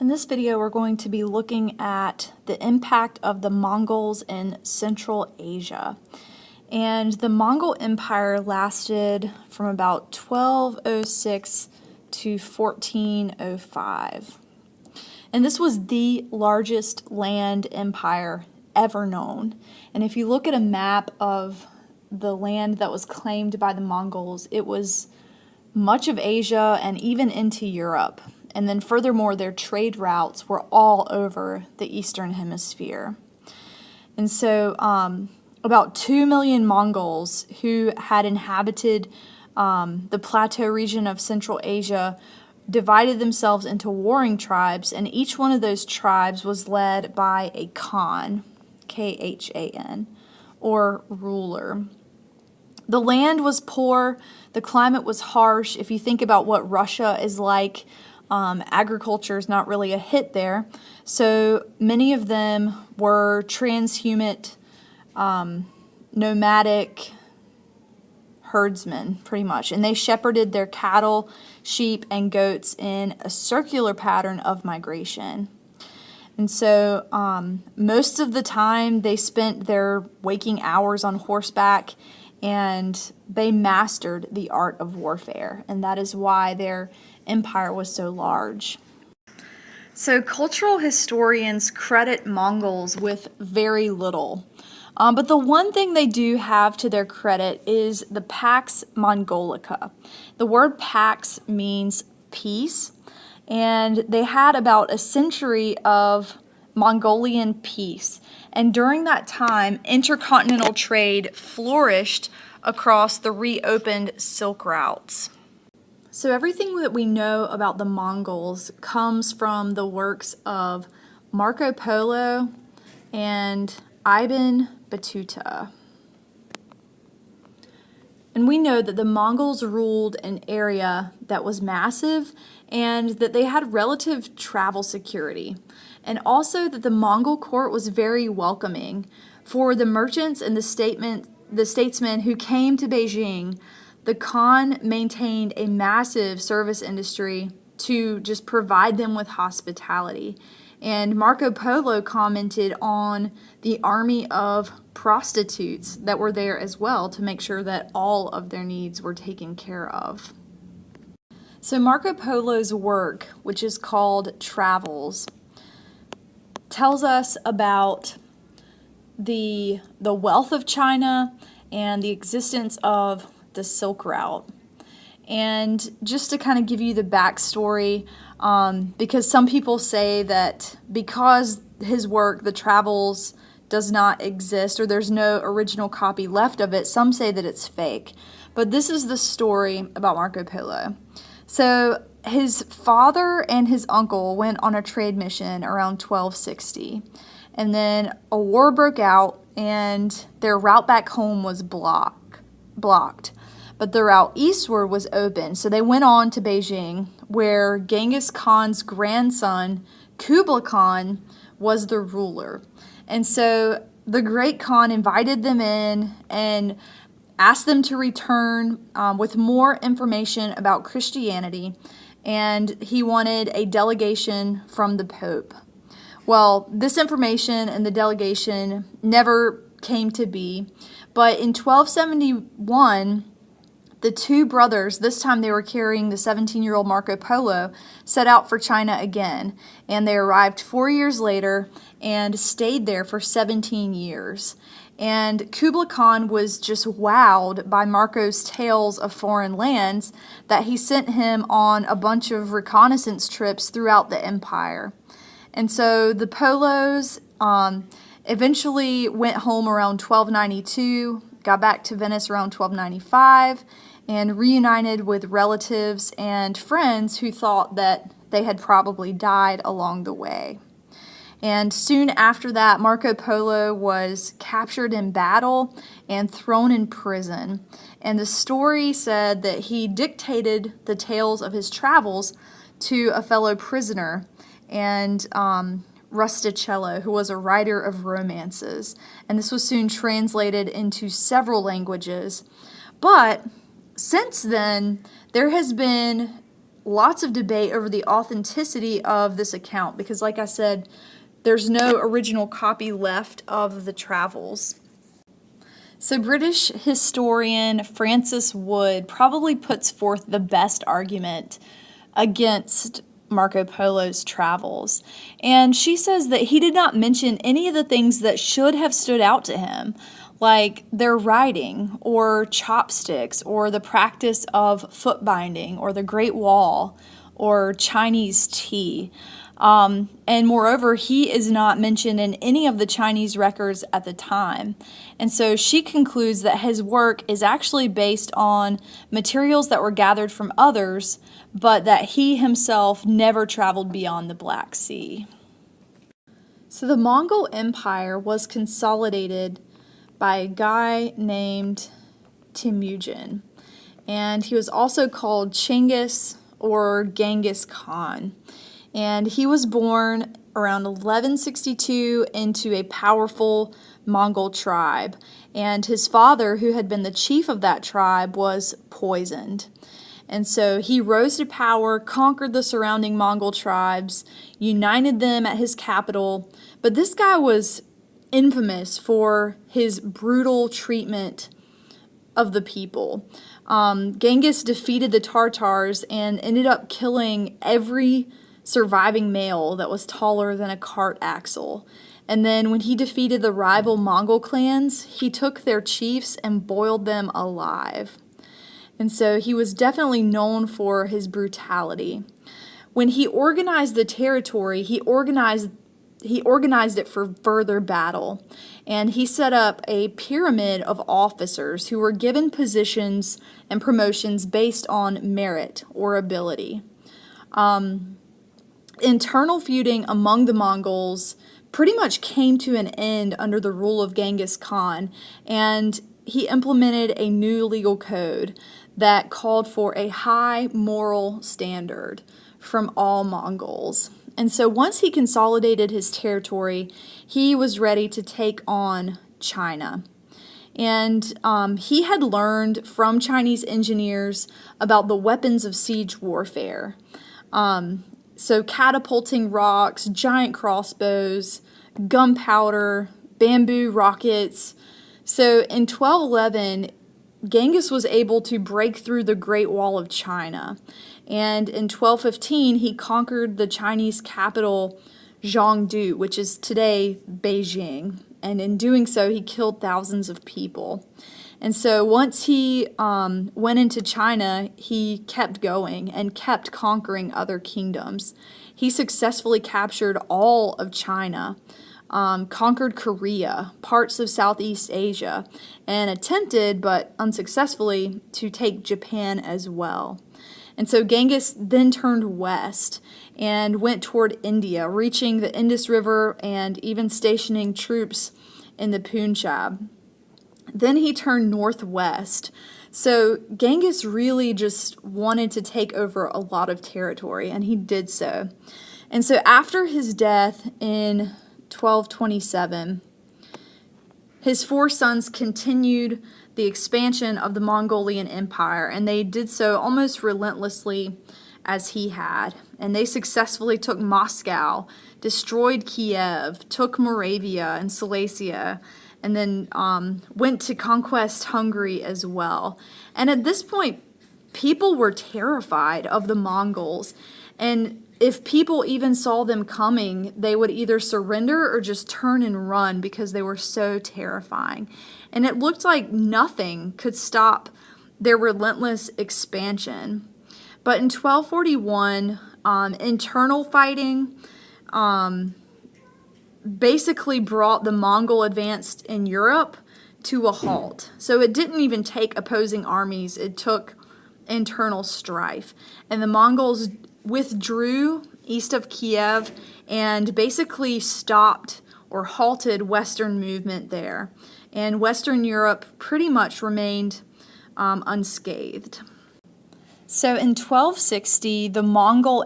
In this video, we're going to be looking at the impact of the Mongols in Central Asia. And the Mongol Empire lasted from about 1206 to 1405. And this was the largest land empire ever known. And if you look at a map of the land that was claimed by the Mongols, it was much of Asia and even into Europe. And then furthermore, their trade routes were all over the Eastern Hemisphere. And so about 2 million Mongols who had inhabited the plateau region of Central Asia divided themselves into warring tribes, and each one of those tribes was led by a Khan, Khan, or ruler. The land was poor, the climate was harsh. If you think about what Russia is like, agriculture is not really a hit there. So many of them were transhumant, nomadic herdsmen, pretty much. And they shepherded their cattle, sheep, and goats in a circular pattern of migration. And so most of the time they spent their waking hours on horseback, and they mastered the art of warfare. And that is why their empire was so large. So cultural historians credit Mongols with very little. But the one thing they do have to their credit is the Pax Mongolica. The word Pax means peace, and they had about a century of Mongolian peace. And during that time, intercontinental trade flourished across the reopened Silk routes. So everything that we know about the Mongols comes from the works of Marco Polo and Ibn Battuta. And we know that the Mongols ruled an area that was massive and that they had relative travel security. And also that the Mongol court was very welcoming for the merchants and the statesmen who came to Beijing. The Khan maintained a massive service industry to just provide them with hospitality. And Marco Polo commented on the army of prostitutes that were there as well to make sure that all of their needs were taken care of. So Marco Polo's work, which is called Travels, tells us about the wealth of China and the existence of the Silk Route. And just to kind of give you the backstory, because some people say that because his work, the Travels, does not exist or there's no original copy left of it, some say that it's fake. But this is the story about Marco Polo. So his father and his uncle went on a trade mission around 1260. And then a war broke out and their route back home was blocked. But the route eastward was open. So they went on to Beijing, where Genghis Khan's grandson, Kublai Khan, was the ruler. And so the great Khan invited them in and asked them to return with more information about Christianity, and he wanted a delegation from the Pope. Well, this information and the delegation never came to be, but in 1271, the two brothers, this time they were carrying the 17-year-old Marco Polo, set out for China again, and they arrived 4 years later and stayed there for 17 years. And Kublai Khan was just wowed by Marco's tales of foreign lands that he sent him on a bunch of reconnaissance trips throughout the empire. And so the Polos eventually went home around 1292, got back to Venice around 1295, and reunited with relatives and friends who thought that they had probably died along the way. And soon after that, Marco Polo was captured in battle and thrown in prison. And the story said that he dictated the tales of his travels to a fellow prisoner, and Rustichello, who was a writer of romances. And this was soon translated into several languages. But since then, there has been lots of debate over the authenticity of this account because, like I said, there's no original copy left of the travels. So British historian Frances Wood probably puts forth the best argument against Marco Polo's travels. And she says that he did not mention any of the things that should have stood out to him, like their writing or chopsticks or the practice of foot binding or the Great Wall or Chinese tea. And moreover, he is not mentioned in any of the Chinese records at the time. And so she concludes that his work is actually based on materials that were gathered from others, but that he himself never traveled beyond the Black Sea. So the Mongol Empire was consolidated by a guy named Temujin, and he was also called Chinggis or Genghis Khan. And he was born around 1162 into a powerful Mongol tribe. And his father, who had been the chief of that tribe, was poisoned. And so he rose to power, conquered the surrounding Mongol tribes, united them at his capital. But this guy was infamous for his brutal treatment of the people. Genghis defeated the Tartars and ended up killing every surviving male that was taller than a cart axle. And then when he defeated the rival Mongol clans, he took their chiefs and boiled them alive. And so he was definitely known for his brutality. When he organized the territory, he organized it for further battle. And he set up a pyramid of officers who were given positions and promotions based on merit or ability. Internal feuding among the Mongols pretty much came to an end under the rule of Genghis Khan, and he implemented a new legal code that called for a high moral standard from all Mongols. And so once he consolidated his territory, he was ready to take on China. And he had learned from Chinese engineers about the weapons of siege warfare. So catapulting rocks, giant crossbows, gunpowder, bamboo rockets. So in 1211, Genghis was able to break through the Great Wall of China. And in 1215, he conquered the Chinese capital, Zhongdu, which is today Beijing. And in doing so, he killed thousands of people. And so once he went into China, he kept going and kept conquering other kingdoms. He successfully captured all of China, conquered Korea, parts of Southeast Asia, and attempted, but unsuccessfully, to take Japan as well. And so Genghis then turned west and went toward India, reaching the Indus River and even stationing troops in the Punjab. Then he turned northwest. So Genghis really just wanted to take over a lot of territory, and he did so. And so after his death in 1227, his four sons continued the expansion of the Mongolian Empire, and they did so almost relentlessly as he had. And they successfully took Moscow, destroyed Kiev, took Moravia and Silesia, and then went to conquest Hungary as well. And at this point, people were terrified of the Mongols. And if people even saw them coming, they would either surrender or just turn and run because they were so terrifying. And it looked like nothing could stop their relentless expansion. But in 1241, internal fighting basically brought the Mongol advance in Europe to a halt. So it didn't even take opposing armies, it took internal strife. And the Mongols withdrew east of Kiev and basically stopped or halted Western movement there. And Western Europe pretty much remained unscathed. So in 1260, the Mongol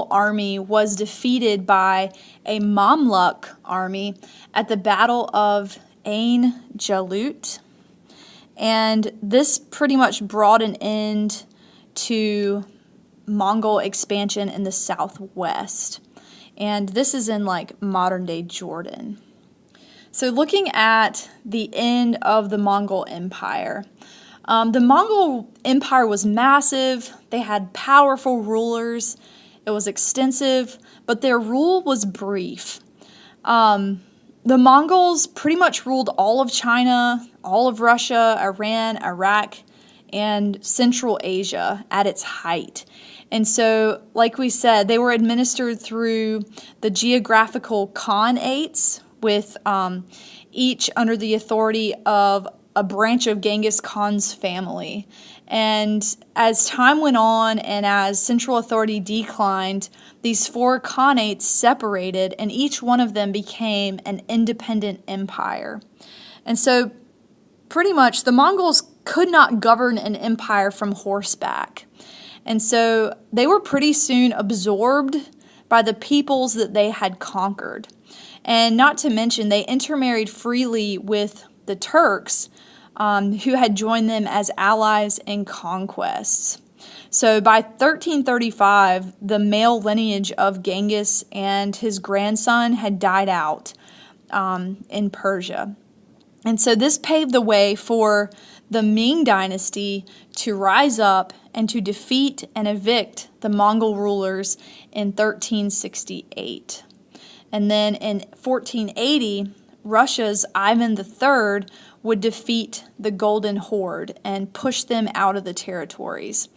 army was defeated by a Mamluk army at the Battle of Ain Jalut. And this pretty much brought an end to Mongol expansion in the southwest. And this is in like modern day Jordan. So looking at the end of the Mongol Empire, the Mongol Empire was massive. They had powerful rulers. It was extensive, but their rule was brief. The Mongols pretty much ruled all of China, all of Russia, Iran, Iraq, and Central Asia at its height. And so, like we said, they were administered through the geographical Khanates, with each under the authority of a branch of Genghis Khan's family. And as time went on and as central authority declined, these four Khanates separated, and each one of them became an independent empire. And so pretty much the Mongols could not govern an empire from horseback. And so they were pretty soon absorbed by the peoples that they had conquered. And not to mention, they intermarried freely with the Turks, who had joined them as allies in conquests. So by 1335, the male lineage of Genghis and his grandson had died out in Persia. And so this paved the way for the Ming dynasty to rise up and to defeat and evict the Mongol rulers in 1368. And then in 1480, Russia's Ivan III would defeat the Golden Horde and push them out of the territories.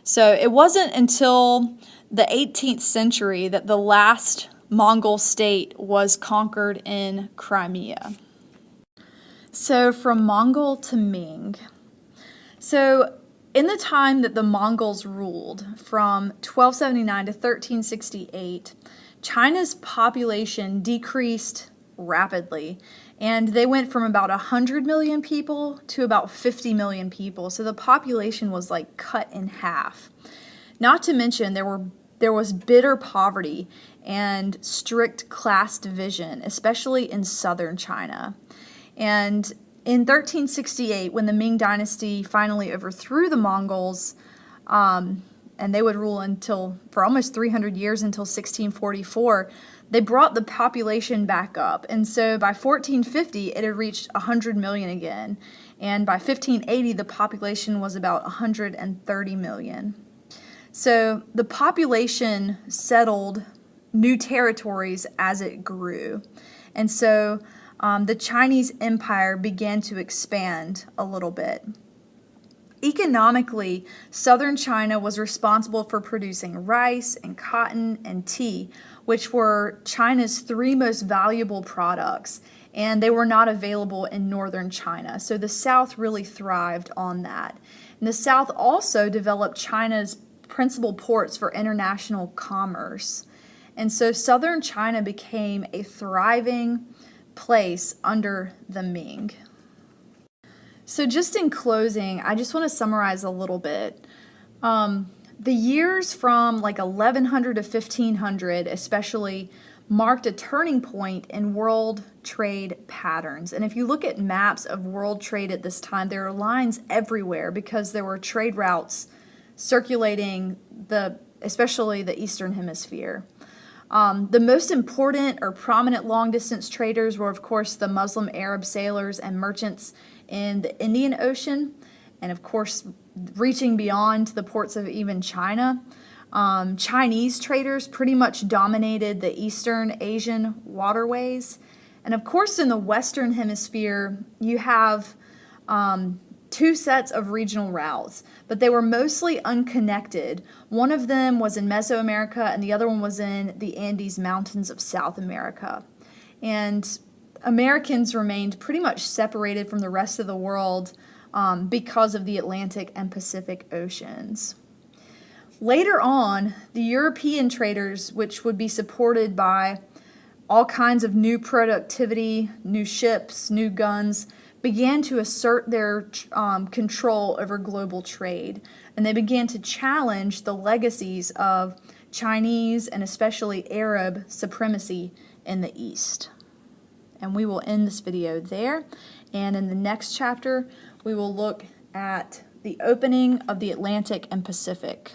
So it wasn't until the 18th century that the last Mongol state was conquered in Crimea. So from Mongol to Ming. So in the time that the Mongols ruled, from 1279 to 1368, China's population decreased rapidly, and they went from about 100 million people to about 50 million people. So the population was like cut in half. Not to mention there was bitter poverty and strict class division, especially in southern China. And in 1368, when the Ming dynasty finally overthrew the Mongols, and they would rule for almost 300 years until 1644, they brought the population back up. And so by 1450, it had reached 100 million again. And by 1580, the population was about 130 million. So the population settled new territories as it grew. And so the Chinese empire began to expand a little bit. Economically, southern China was responsible for producing rice and cotton and tea, which were China's three most valuable products, and they were not available in northern China. So the South really thrived on that. And the South also developed China's principal ports for international commerce. And so southern China became a thriving place under the Ming. So just in closing, I just want to summarize a little bit. The years from like 1100 to 1500 especially marked a turning point in world trade patterns. And if you look at maps of world trade at this time, there are lines everywhere because there were trade routes circulating especially the Eastern Hemisphere. The most important or prominent long-distance traders were, of course, the Muslim Arab sailors and merchants in the Indian Ocean, and of course, reaching beyond the ports of even China. Chinese traders pretty much dominated the Eastern Asian waterways. And of course, in the Western Hemisphere, you have two sets of regional routes, but they were mostly unconnected. One of them was in Mesoamerica, and the other one was in the Andes Mountains of South America. And Americans remained pretty much separated from the rest of the world because of the Atlantic and Pacific Oceans. Later on, the European traders, which would be supported by all kinds of new productivity, new ships, new guns, began to assert their control over global trade. And they began to challenge the legacies of Chinese and especially Arab supremacy in the East. And we will end this video there. And in the next chapter, we will look at the opening of the Atlantic and Pacific.